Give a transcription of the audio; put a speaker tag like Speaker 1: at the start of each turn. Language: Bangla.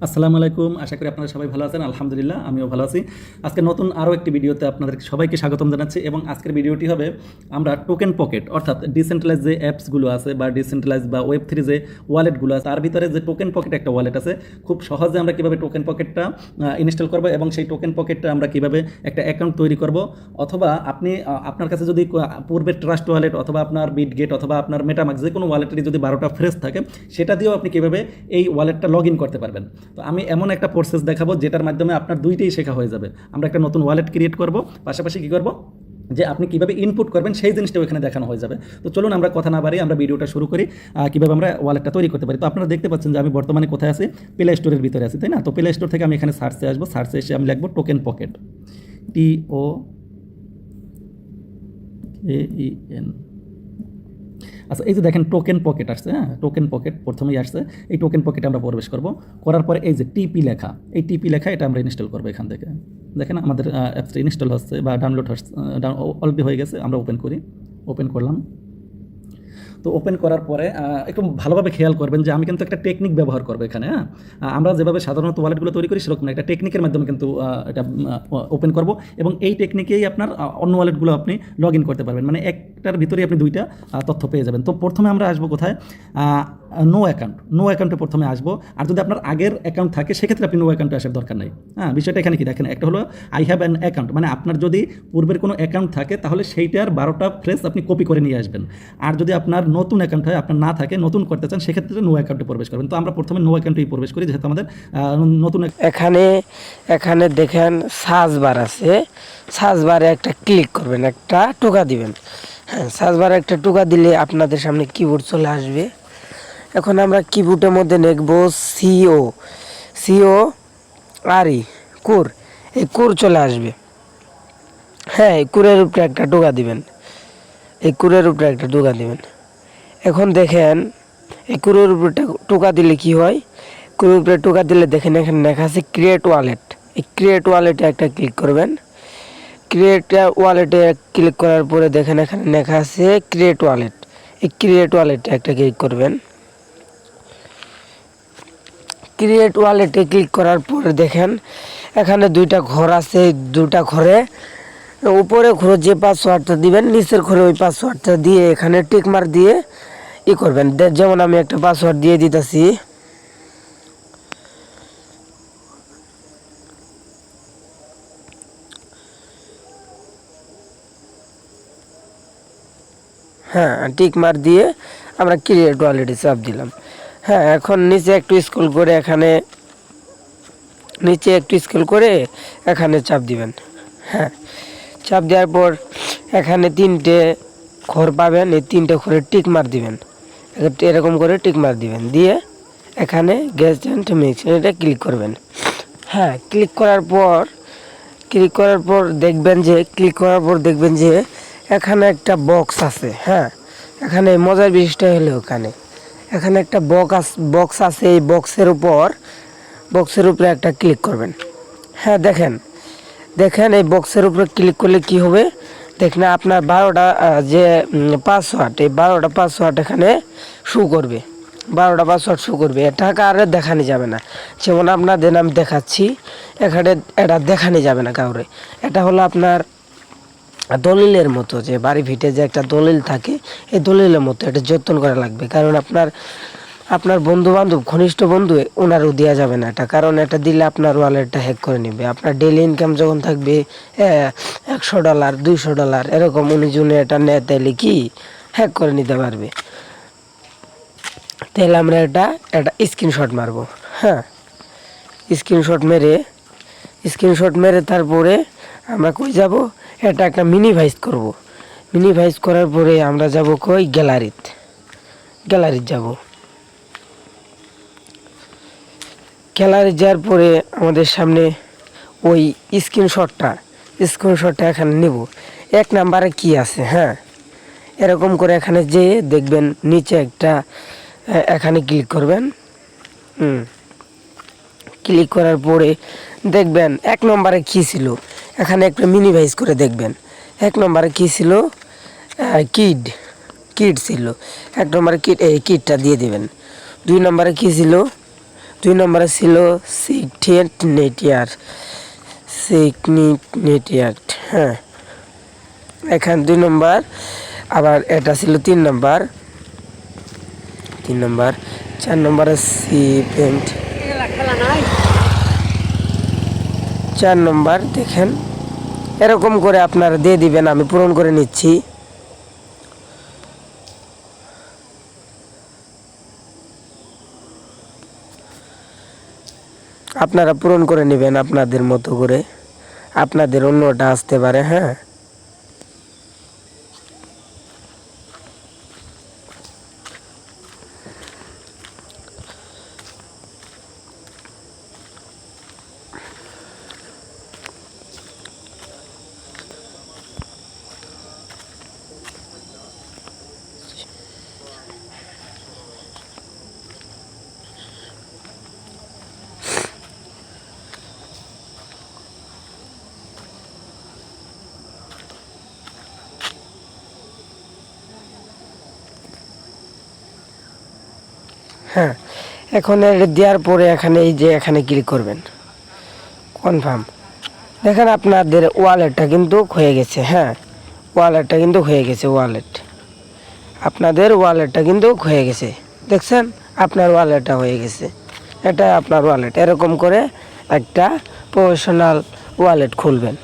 Speaker 1: আসসালামু আলাইকুম। আশা করি আপনারা সবাই ভালো আছেন। আলহামদুলিল্লাহ আমিও ভালো আছি। আজকে নতুন আরও একটি ভিডিওতে আপনাদের সবাইকে স্বাগতম জানাচ্ছি এবং আজকের ভিডিওটি হবে আমরা টোকেন পকেট অর্থাৎ ডিসেন্ট্রালাইজ যে অ্যাপসগুলো আছে বা ডিসেন্ট্রালাইজ বা ওয়েব3 যে ওয়ালেটগুলো আছে তার ভিতরে যে টোকেন পকেট একটা ওয়ালেট আছে, খুব সহজে আমরা কীভাবে টোকেন পকেটটা ইনস্টল করবো এবং সেই টোকেন পকেটটা আমরা কীভাবে একটা অ্যাকাউন্ট তৈরি করব, অথবা আপনি আপনার কাছে যদি পূর্বের ট্রাস্ট ওয়ালেট অথবা আপনার বিটগেট অথবা আপনার মেটামাক্স যে কোনো ওয়ালেটেরই যদি 12টা ফ্রেজ থাকে সেটা দিয়েও আপনি কীভাবে এই ওয়ালেটটা লগ ইন করতে পারবেন। তো আমি এমন একটা প্রসেস দেখাবো যেটার মাধ্যমে আপনার দুইটাই শেখা হয়ে যাবে। আমরা একটা নতুন ওয়ালেট ক্রিয়েট করব, পাশাপাশি কী করব যে আপনি কীভাবে ইনপুট করবেন সেই জিনিসটাও এখানে দেখানো হয়ে যাবে। তো চলুন আমরা কথা না বাড়িয়ে আমরা ভিডিওটা শুরু করি, কীভাবে আমরা ওয়ালেটটা তৈরি করতে পারি। তো আপনারা দেখতে পাচ্ছেন যে আমি বর্তমানে কোথায় আছি, প্লে স্টোরের ভিতরে আছি, তাই না? তো প্লে স্টোর থেকে আমি এখানে সার্চে আসবো, সার্চে এসে আমি লিখবো টোকেন পকেট, TOKEN। আচ্ছা, এই যে দেখেন টোকেন পকেট আসছে, হ্যাঁ টোকেন পকেট প্রথমেই আসছে। এই টোকেন পকেটে আমরা প্রবেশ করব, করার পরে এই যে টিপি লেখা, এই টিপি লেখা এটা আমরা ইনস্টল করবো এখান থেকে। দেখেন আমাদের অ্যাপসটা ইনস্টল হচ্ছে বা ডাউনলোড হচ্ছে, অলরেডি হয়ে গেছে। আমরা ওপেন করি, ওপেন করলাম। তো ওপেন করার পরে একটু ভালোভাবে খেয়াল করবেন যে আমি কিন্তু একটা টেকনিক ব্যবহার করবো এখানে। হ্যাঁ, আমরা যেভাবে সাধারণত ওয়ালেটগুলো তৈরি করি সেরকম না, একটা টেকনিকের মাধ্যমে কিন্তু এটা ওপেন করব এবং এই টেকনিকেই আপনার অন্য ওয়ালেটগুলো আপনি লগ ইন করতে পারবেন, মানে একটার ভিতরেই আপনি দুইটা তথ্য পেয়ে যাবেন। তো প্রথমে আমরা আসবো কোথায়, নো অ্যাকাউন্টে প্রথমে আসবো। আর যদি আপনার আগের অ্যাকাউন্ট থাকে সেক্ষেত্রে আপনি নো অ্যাকাউন্টে আসার দরকার নেই। হ্যাঁ, বিষয়টা এখানে কি দেখেন, একটা হলো আই হ্যাভ অ্যান অ্যাকাউন্ট, মানে আপনার যদি পূর্বের কোনো অ্যাকাউন্ট থাকে তাহলে সেইটার 12টা ফ্রেজ আপনি কপি করে নিয়ে আসবেন। আর যদি আপনার নতুন অ্যাকাউন্ট হয়, আপনার না থাকে, নতুন করতে চান, সেক্ষেত্রে নো অ্যাকাউন্টে প্রবেশ করবেন। তো আমরা প্রথমে নো অ্যাকাউন্টেই প্রবেশ করি, যেহেতু আমাদের নতুন
Speaker 2: এখানে এখানে দেখেন সার্চ বার আছে, সার্চ বারে একটা ক্লিক করবেন, একটা টোকা দিবেন। হ্যাঁ, সার্চ বারে একটা টোকা দিলে আপনাদের সামনে কিবোর্ড চলে আসবে। এখন আমরা কিবোর্ডের মধ্যে লিখব CORE কুর, এই কুর চলে আসবে। হ্যাঁ, এই কুরের উপরে একটা টোকা দিবেন, এই কুরের উপরে একটা টোকা দিবেন। এখন দেখেন এই কুরের উপরে টোকা দিলে কি হয়, কুরের উপরে টোকা দিলে দেখেন এখানে লেখা আছে ক্রিয়েট ওয়ালেট। এই ক্রিয়েট ওয়ালেটে একটা ক্লিক করবেন। ক্রিয়েট ওয়ালেটে ক্লিক করার পরে দেখেন এখানে লেখা আছে ক্রিয়েট ওয়ালেট। এই ক্রিয়েট ওয়ালেটে একটা ক্লিক করবেন। ক্রিয়েট ওয়ালেটে ক্লিক করার পরে দেখেন এখানে দুইটা ঘর আছে, দুইটা ঘরে উপরে ঘরে যে পাসওয়ার্ডটা দিবেন, নিচের ঘরে ওই পাসওয়ার্ডটা দিয়ে এখানে টিক মার্ক দিয়ে করবেন। যেমন আমি একটা পাসওয়ার্ড দিয়ে দিতেছি, হ্যাঁ টিক মার্ক দিয়ে আমরা ক্রিয়েট ওয়ালেটে চাপ দিলাম। হ্যাঁ, এখন নিচে একটু স্ক্রল করে এখানে চাপ দিবেন। হ্যাঁ, চাপ দেওয়ার পর এখানে 3টে ঘর পাবেন, এই 3টে ঘরে টিক মার দিবেন, এরকম করে টিক মার দিবেন, দিয়ে এখানে গ্যাস অ্যান্ড মিক্স এটা ক্লিক করবেন। হ্যাঁ, ক্লিক করার পর দেখবেন যে এখানে একটা বক্স আছে। হ্যাঁ, এখানে মজার বিষয়টা হলো এখানে একটা বক্স আছে, এই বক্সের উপরে একটা ক্লিক করবেন। হ্যাঁ, দেখেন এই বক্সের উপরে ক্লিক করলে কি হবে, দেখেন আপনার 12টা যে পাসওয়ার্ড, এই 12টা পাসওয়ার্ড এখানে শো করবে, 12টা পাসওয়ার্ড শো করবে। এটাকে আর দেখানো যাবে না, যেমন আপনাদের আমি দেখাচ্ছি, এখানে এটা দেখানো যাবে না কাউরে। এটা হলো আপনার দলিলের মতো, যে বাড়ি ভিটে যে একটা দলিল থাকে, এই দলিলের মতো এটা যত্ন করা লাগবে। কারণ আপনার বন্ধু বান্ধব, ঘনিষ্ঠ বন্ধু, ওনারও দেওয়া যাবে না এটা, কারণ এটা দিলে আপনার ওয়ালেটটা হ্যাক করে নেবে। আপনার ডেলি ইনকাম যখন থাকবে $100 $200 এরকম, উনি জন্য এটা নেয় তাইলে কি হ্যাক করে নিতে পারবে। তাহলে আমরা এটা স্ক্রিনশট মারবো। হ্যাঁ, স্ক্রিনশট মেরে তারপরে আমরা কই যাব, এটা একটা মিনিমাইজ করব। মিনিমাইজ করার পরে আমরা যাব কই, গ্যালারিতে যাব। গ্যালারি যাওয়ার পরে আমাদের সামনে ওই স্ক্রিনশটটা এখানে নেব। 1 নাম্বারে কি আছে, হ্যাঁ এরকম করে এখানে যেয়ে দেখবেন নিচে একটা, এখানে ক্লিক করবেন। ক্লিক করার পরে দেখবেন 1 নম্বরে কী ছিল, এখানে একটা মিনিমাইজ করে দেখবেন। 1 নম্বরে কী ছিল, কিড ছিল। 1 নম্বরে কিডটা দিয়ে দেবেন। 2 নম্বরে কী ছিল, 2 নম্বরে ছিল সিগনেটিয়ার। হ্যাঁ, এখানে 2 নম্বর। আবার এটা ছিল 3 নম্বর। 4 নম্বরে সিপেন্ট। 4 নম্বর দেখেন, এরকম করে আপনারা দিয়ে দিবেন। আমি পূরণ করে নিচ্ছি। আপনারা পূরণ করে নেবেন আপনাদের মতো করে, আপনাদের অন্যটা আসতে পারে। হ্যাঁ, হ্যাঁ, এখন এটা দেওয়ার পরে এখানে এই যে এখানে ক্লিক করবেন কনফার্ম। দেখেন আপনাদের ওয়ালেটটা কিন্তু হয়ে গেছে। হ্যাঁ, ওয়ালেটটা কিন্তু হয়ে গেছে। আপনাদের ওয়ালেটটা কিন্তু হয়ে গেছে। দেখছেন, আপনার ওয়ালেটটা হয়ে গেছে। এটা আপনার ওয়ালেট। এরকম করে একটা প্রফেশনাল ওয়ালেট খুলবেন।